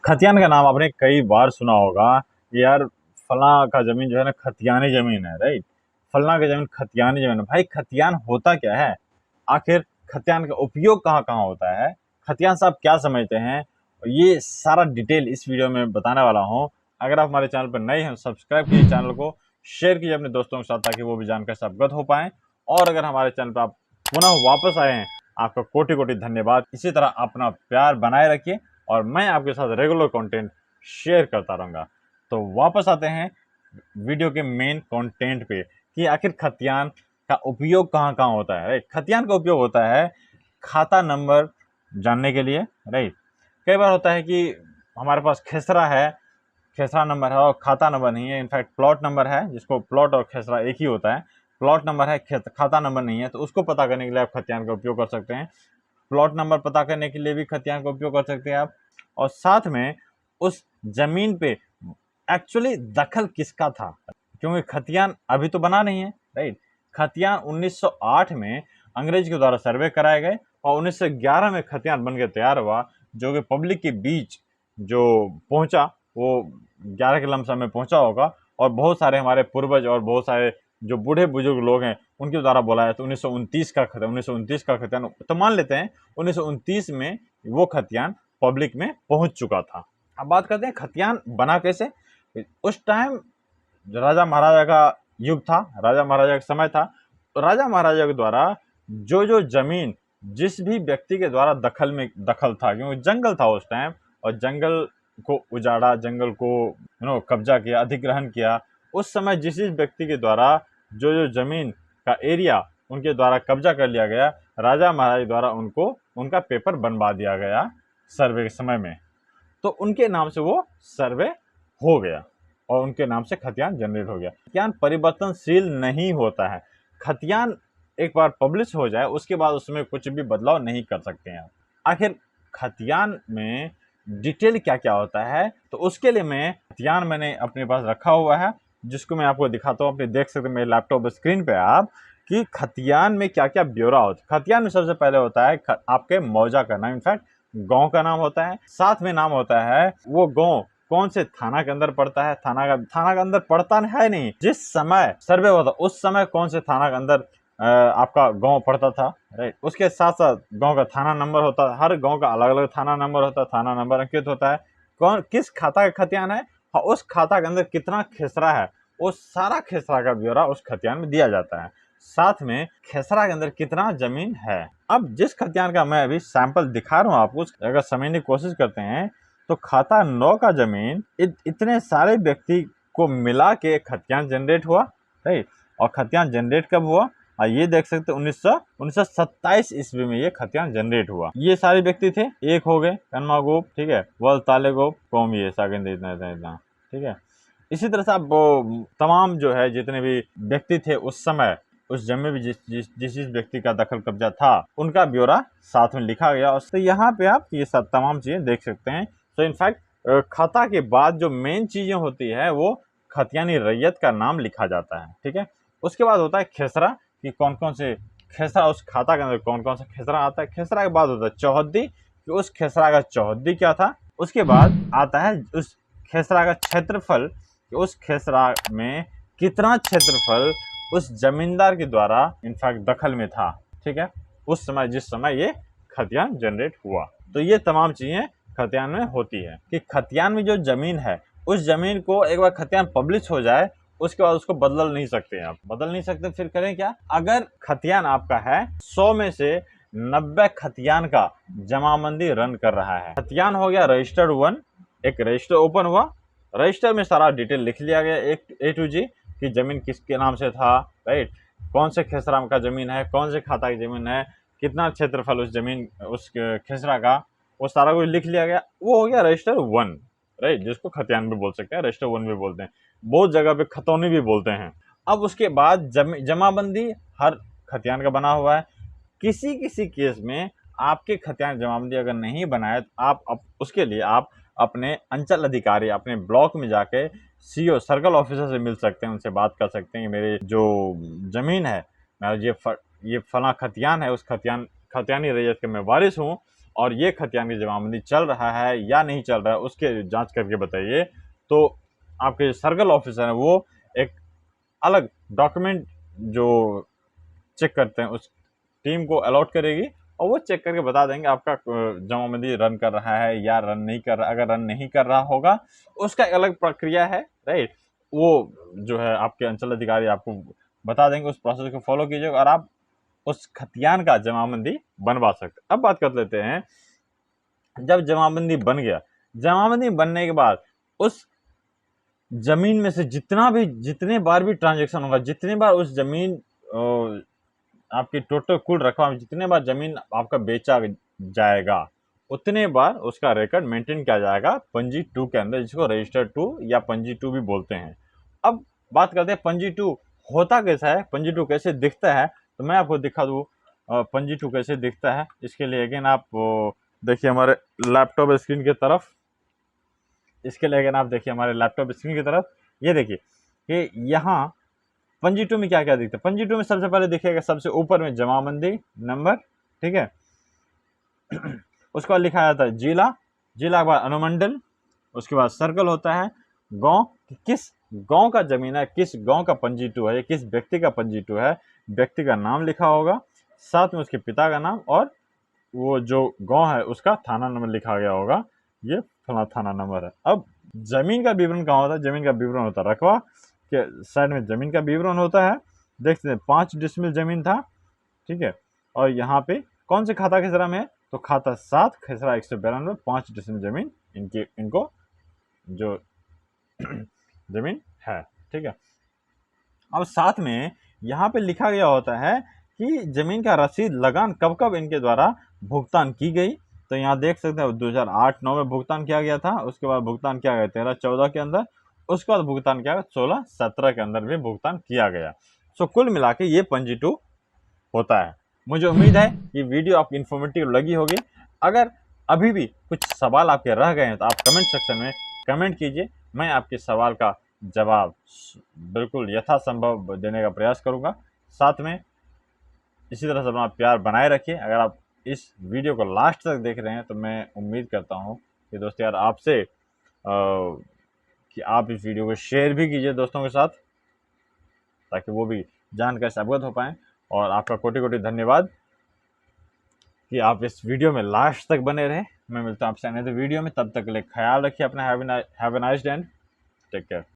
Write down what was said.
खतियान का नाम आपने कई बार सुना होगा कि यार फलां का ज़मीन जो है ना खतियानी ज़मीन है, राइट? फलां की ज़मीन खतियानी ज़मीन है। भाई खतियान होता क्या है? आखिर खतियान का उपयोग कहाँ-कहाँ होता है? खतियान से आप क्या समझते हैं? ये सारा डिटेल इस वीडियो में बताने वाला हूँ। अगर आप हमारे चैनल पर नए हैं, सब्सक्राइब कीजिए चैनल को, शेयर कीजिए अपने दोस्तों के साथ ताकि वो भी जानकर से अवगत हो पाएँ। और अगर हमारे चैनल पर आप पुनः वापस आए हैं, आपका कोटि-कोटि धन्यवाद। इसी तरह अपना प्यार बनाए रखिए और मैं आपके साथ रेगुलर कंटेंट शेयर करता रहूँगा। तो वापस आते हैं वीडियो के मेन कंटेंट पे कि आखिर खतियान का उपयोग कहाँ-कहाँ होता है, राइट? खतियान का उपयोग होता है खाता नंबर जानने के लिए, राइट? कई बार होता है कि हमारे पास खेसरा है, खेसरा नंबर है और खाता नंबर नहीं है, इनफैक्ट प्लॉट नंबर है, जिसको प्लॉट और खेसरा एक ही होता है। प्लॉट नंबर है, खाता नंबर नहीं है, तो उसको पता करने के लिए आप खतियान का उपयोग कर सकते हैं। प्लॉट नंबर पता करने के लिए भी खतियान का उपयोग कर सकते हैं आप। और साथ में उस जमीन पे एक्चुअली दखल किसका था, क्योंकि खतियान अभी तो बना नहीं है, राइट? खतियान 1908 में अंग्रेज के द्वारा सर्वे कराए गए और 1911 में खतियान बन के तैयार हुआ, जो कि पब्लिक के बीच जो पहुंचा वो 11 के लमसम में पहुंचा होगा। और बहुत सारे हमारे पूर्वज और बहुत सारे जो बूढ़े बुजुर्ग लोग हैं उनके द्वारा बोला है। तो 1929 का खतियान तो मान लेते हैं 1929 में वो खतियान पब्लिक में पहुंच चुका था। अब बात करते हैं खतियान बना कैसे। उस टाइम राजा महाराजा का युग था, राजा महाराजा का समय था। तो राजा महाराजा के द्वारा जो जमीन जिस भी व्यक्ति के द्वारा दखल था, क्योंकि जंगल था उस टाइम और जंगल को उजाड़ा, जंगल को कब्जा किया, अधिग्रहण किया। उस समय जिस व्यक्ति के द्वारा जो जमीन का एरिया उनके द्वारा कब्जा कर लिया गया, राजा महाराजा द्वारा उनको उनका पेपर बनवा दिया गया सर्वे के समय में। तो उनके नाम से वो सर्वे हो गया और उनके नाम से खतियान जनरेट हो गया। खतियान परिवर्तनशील नहीं होता है। खतियान एक बार पब्लिश हो जाए उसके बाद उसमें कुछ भी बदलाव नहीं कर सकते हैं। आखिर खतियान में डिटेल क्या क्या होता है, तो उसके लिए मैं खतियान मैंने अपने पास रखा हुआ है, जिसको मैं आपको दिखाता हूँ। आप देख सकते हैं मेरे लैपटॉप स्क्रीन पे आप कि खतियान में क्या क्या ब्यौरा होता है। खतियान में सबसे पहले होता है आपके मौजा का नाम, इनफैक्ट गांव का नाम होता है। साथ में नाम होता है वो गांव कौन से थाना के अंदर पड़ता है। थाना के अंदर पड़ता है नहीं, जिस समय सर्वे होता उस समय कौन से थाना के अंदर आपका गांव पड़ता था, राइट? उसके साथ साथ गांव का थाना नंबर होता है। हर गांव का अलग अलग थाना नंबर होता है, थाना नंबर अंकित होता है। कौन किस खाता का खतियान है और उस खाता के अंदर कितना खेसरा है, वो सारा खेसरा का ब्यौरा उस खतियान में दिया जाता है। साथ में खेसरा के अंदर कितना जमीन है। अब जिस खतियान का मैं अभी सैंपल दिखा रहा हूँ आपको, अगर समझने की कोशिश करते हैं तो खाता 9 का जमीन इतने सारे व्यक्ति को मिला के खतियान जनरेट हुआ, राइट? और खतियान जनरेट कब हुआ? ये देख सकते 1927 ईस्वी में ये खतियान जनरेट हुआ। ये सारे व्यक्ति थे, एक हो गए कन्मा गोप, ठीक है, वल ताले गोप कौम, ये सागेंद्र इतना, ठीक है। इसी तरह से आप तमाम जो है जितने भी व्यक्ति थे उस समय उस जमीन में जिस व्यक्ति का दखल कब्जा था उनका ब्यौरा साथ में लिखा गया। और तो यहाँ पे आप ये सब तमाम चीजें देख सकते हैं। तो इनफैक्ट खाता के बाद जो मेन चीजें होती है वो खतियानी रैयत का नाम लिखा जाता है, ठीक है। उसके बाद होता है खेसरा, कि कौन कौन से खेसरा उस खाता के अंदर कौन कौन सा खेसरा आता है। खेसरा के बाद होता है चौहद्दी, कि उस खेसरा का चौहद्दी क्या था। उसके बाद आता है उस खेसरा का क्षेत्रफल, कि उस खेसरा में कितना क्षेत्रफल उस जमींदार के द्वारा इनफैक्ट दखल में था, ठीक है, उस समय जिस समय ये खतियान जनरेट हुआ। तो ये तमाम चीजें खतियान में होती है कि खतियान में जो जमीन है उस जमीन को एक बार खतियान पब्लिश हो जाए उसके बाद उसको बदल नहीं सकते। आप बदल नहीं सकते, फिर करें क्या? अगर खतियान आपका है 100 में से 90 खतियान का जमाबंदी रन कर रहा है। खतियान हो गया रजिस्टर्ड 1, एक रजिस्टर ओपन हुआ, रजिस्टर में सारा डिटेल लिख लिया गया एक A to G कि जमीन किसके नाम से था, राइट? कौन से खेसरा का जमीन है, कौन से खाता की जमीन है, कितना क्षेत्रफल उस जमीन उस खेसरा का, वो सारा कुछ लिख लिया गया। वो हो गया रजिस्टर 1, राइट, जिसको खतियान भी बोल सकते हैं, रजिस्टर 1 भी बोलते हैं, बहुत जगह पे खतौनी भी बोलते हैं। अब उसके बाद जमाबंदी हर खतियान का बना हुआ है। किसी किसी केस में आपके खतियान जमाबंदी अगर नहीं बनाए तो आप उसके लिए आप अपने अंचल अधिकारी अपने ब्लॉक में जाके CO सर्कल ऑफिसर से मिल सकते हैं, उनसे बात कर सकते हैं कि मेरे जो जमीन है, मेरा ये फला खतियान है, उस खतियानी रैयत के मैं वारिस हूँ और ये खतियान की जमाबंदी चल रहा है या नहीं चल रहा है उसके जांच करके बताइए, तो आपके सर्कल ऑफिसर हैं वो एक अलग डॉक्यूमेंट जो चेक करते हैं उस टीम को अलॉट करेगी और वो चेक करके बता देंगे आपका जमाबंदी रन कर रहा है या रन नहीं कर रहा। अगर रन नहीं कर रहा होगा उसका एक अलग प्रक्रिया है, राइट, वो जो है आपके अंचल अधिकारी आपको बता देंगे, उस प्रोसेस को फॉलो कीजिएगा और आप उस खतियान का जमाबंदी बनवा सकते। अब बात कर लेते हैं, जब जमाबंदी बन गया, जमाबंदी बनने के बाद उस जमीन में से जितने बार भी ट्रांजेक्शन होगा, जितने बार उस जमीन आपकी टोटल कुल रकबा में जितने बार जमीन आपका बेचा जाएगा उतने बार उसका रिकॉर्ड मेंटेन किया जाएगा पंजी 2 के अंदर, जिसको रजिस्टर 2 या पंजी 2 भी बोलते हैं। अब बात करते हैं पंजी 2 होता कैसा है, पंजी 2 कैसे दिखता है, तो मैं आपको दिखा दूँ पंजी 2 कैसे दिखता है। इसके लिए अगेन आप देखिए हमारे लैपटॉप स्क्रीन की तरफ, इसके लिए अगर आप देखिए हमारे लैपटॉप स्क्रीन की तरफ, ये देखिए कि यहाँ पंजी 2 में क्या क्या दिखता है। पंजी 2 में सबसे पहले दिखेगा सबसे ऊपर में जमाबंदी नंबर, ठीक है, उसके बाद लिखा जाता है जिला, जिला के बाद अनुमंडल, उसके बाद सर्कल होता है, गांव, किस गांव का जमीन है, किस गांव का पंजी 2 है, किस व्यक्ति का पंजी 2 है, व्यक्ति का नाम लिखा होगा, साथ में उसके पिता का नाम और वो जो गांव है उसका थाना नंबर लिखा गया होगा, ये फला थाना नंबर है। अब जमीन का विवरण कहाँ होता है, जमीन का विवरण होता है रकबा के साइड में, जमीन का विवरण होता है। देखते हैं 5 डिसमिल जमीन था, ठीक है, और यहाँ पे कौन से खाता खसरा में है, तो खाता 7 खसरा 192 5 डिसमिल जमीन इनको जो जमीन है, ठीक है। अब साथ में यहाँ पे लिखा गया होता है कि जमीन का रसीद लगान कब कब इनके द्वारा भुगतान की गई, तो यहाँ देख सकते हैं 2008-9 में भुगतान किया गया था, उसके बाद भुगतान किया गया 13-14 के अंदर, उसके बाद भुगतान किया गया 16-17 के अंदर भी भुगतान किया गया। सो कुल मिला के ये पंजी 2 होता है। मुझे उम्मीद है कि वीडियो आपकी इन्फॉर्मेटिव लगी होगी। अगर अभी भी कुछ सवाल आपके रह गए हैं तो आप कमेंट सेक्शन में कमेंट कीजिए, मैं आपके सवाल का जवाब बिल्कुल यथासंभव देने का प्रयास करूंगा। साथ में इसी तरह से अपना प्यार बनाए रखिए। अगर आप इस वीडियो को लास्ट तक देख रहे हैं तो मैं उम्मीद करता हूं कि दोस्तों यार आपसे कि आप इस वीडियो को शेयर भी कीजिए दोस्तों के साथ, ताकि वो भी जानकारी से अवगत हो पाएँ। और आपका कोटि कोटि धन्यवाद कि आप इस वीडियो में लास्ट तक बने रहे। मैं मिलता हूँ आपसे अगले वीडियो में, तब तक के लिए ख्याल रखिए अपना। Have a nice day and take care.